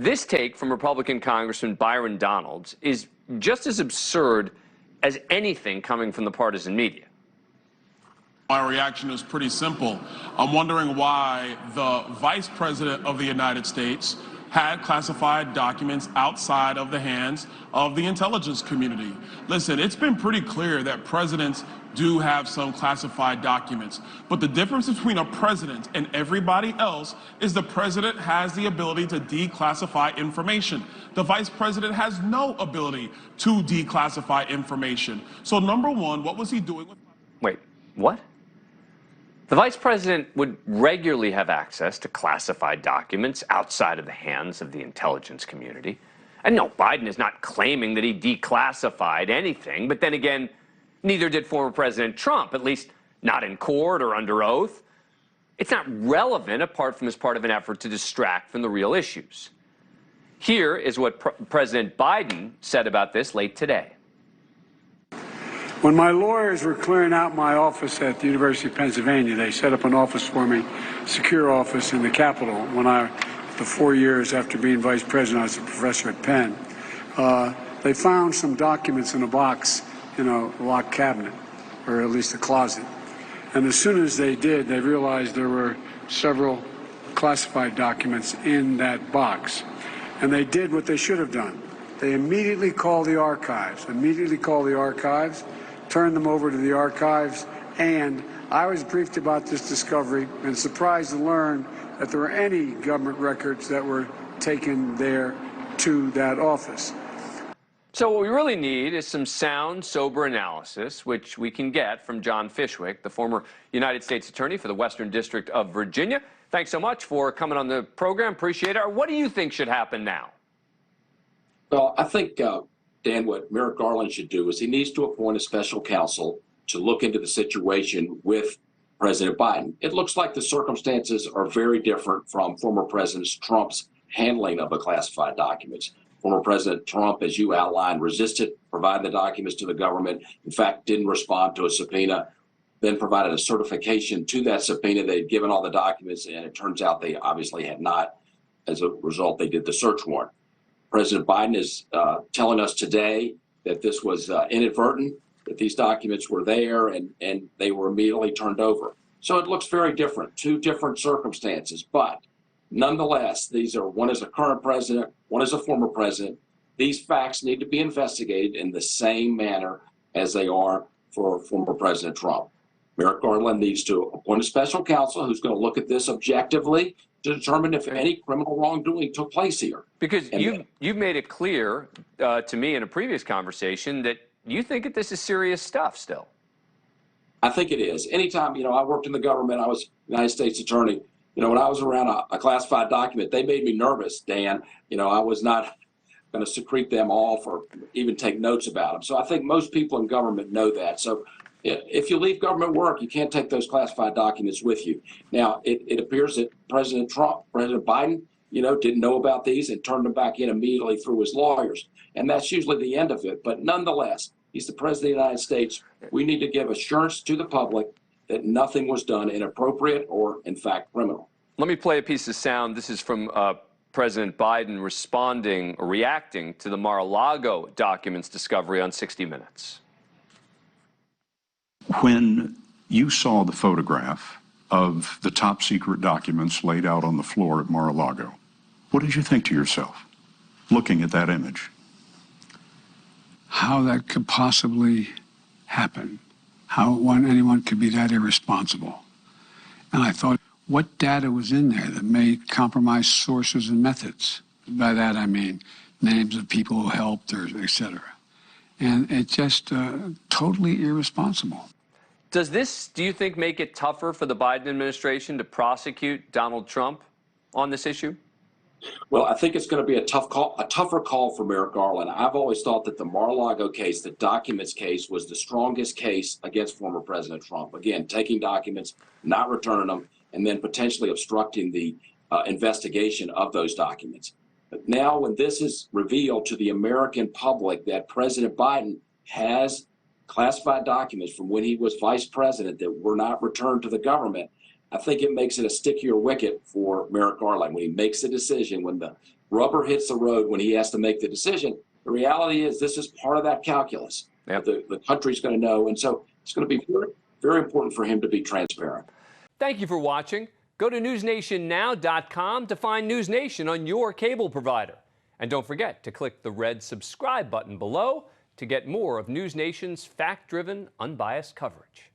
This take from Republican Congressman Byron Donalds is just as absurd as anything coming from the partisan media. My reaction is pretty simple. I'm wondering why the Vice President of the United States had classified documents outside of the hands of the intelligence community. Listen, it's been pretty clear that presidents do have some classified documents, but the difference between a president and everybody else is the president has the ability to declassify information. The vice president has no ability to declassify information. So number one, what was he doing with... Wait, what? The vice president would regularly have access to classified documents outside of the hands of the intelligence community. And no, Biden is not claiming that he declassified anything, but then again, neither did former President Trump, at least not in court or under oath. It's not relevant apart from as part of an effort to distract from the real issues. Here is what President Biden said about this late today. When my lawyers were clearing out my office at the University of Pennsylvania, they set up an office for me, secure office in the Capitol. When the 4 years after being vice president, I was a professor at Penn. They found some documents in a box in a locked cabinet, or at least a closet. And as soon as they did, they realized there were several classified documents in that box. And they did what they should have done. They immediately called the archives, turned them over to the archives, and I was briefed about this discovery and surprised to learn that there were any government records that were taken there to that office. So what we really need is some sound, sober analysis, which we can get from John Fishwick, the former United States Attorney for the Western District of Virginia. Thanks so much for coming on the program. Appreciate it. What do you think should happen now? Well, I think, Dan, what Merrick Garland should do is he needs to appoint a special counsel to look into the situation with President Biden. It looks like the circumstances are very different from former President Trump's handling of the classified documents. Former President Trump, as you outlined, resisted providing the documents to the government, in fact, didn't respond to a subpoena, then provided a certification to that subpoena. They'd given all the documents, and it turns out they obviously had not. As a result, they did the search warrant. President Biden is telling us today that this was inadvertent, that these documents were there and they were immediately turned over. So it looks very different, two different circumstances. But nonetheless, these are, one is a current president, one is a former president. These facts need to be investigated in the same manner as they are for former President Trump. Merrick Garland needs to appoint a special counsel who's going to look at this objectively to determine if any criminal wrongdoing took place here. Because you've made it clear to me in a previous conversation that you think that this is serious stuff still. I think it is. Anytime, I worked in the government, I was United States Attorney. When I was around a classified document, they made me nervous, Dan. I was not going to secrete them all or even take notes about them. So I think most people in government know that. So if you leave government work, you can't take those classified documents with you. Now, it appears that President Biden, didn't know about these and turned them back in immediately through his lawyers. And that's usually the end of it. But nonetheless, he's the President of the United States. We need to give assurance to the public that nothing was done inappropriate or, in fact, criminal. Let me play a piece of sound. This is from President Biden responding or reacting to the Mar-a-Lago documents discovery on 60 Minutes. When you saw the photograph of the top secret documents laid out on the floor at Mar-a-Lago, what did you think to yourself, looking at that image? How that could possibly happen, how anyone could be that irresponsible. And I thought, what data was in there that may compromise sources and methods? By that I mean names of people who helped, or et cetera. And it's just totally irresponsible. Does this, do you think, make it tougher for the Biden administration to prosecute Donald Trump on this issue? Well, I think it's going to be a tougher call for Merrick Garland. I've always thought that the Mar-a-Lago case, the documents case, was the strongest case against former President Trump. Again, taking documents, not returning them, and then potentially obstructing the investigation of those documents. But now when this is revealed to the American public that President Biden has classified documents from when he was vice president that were not returned to the government, I think it makes it a stickier wicket for Merrick Garland when he makes a decision, when the rubber hits the road, when he has to make the decision. The reality is this is part of that calculus. Yep. The country's going to know. And so it's going to be very, very important for him to be transparent. Thank you for watching. Go to newsnationnow.com to find News Nation on your cable provider. And don't forget to click the red subscribe button below to get more of News Nation's fact-driven, unbiased coverage.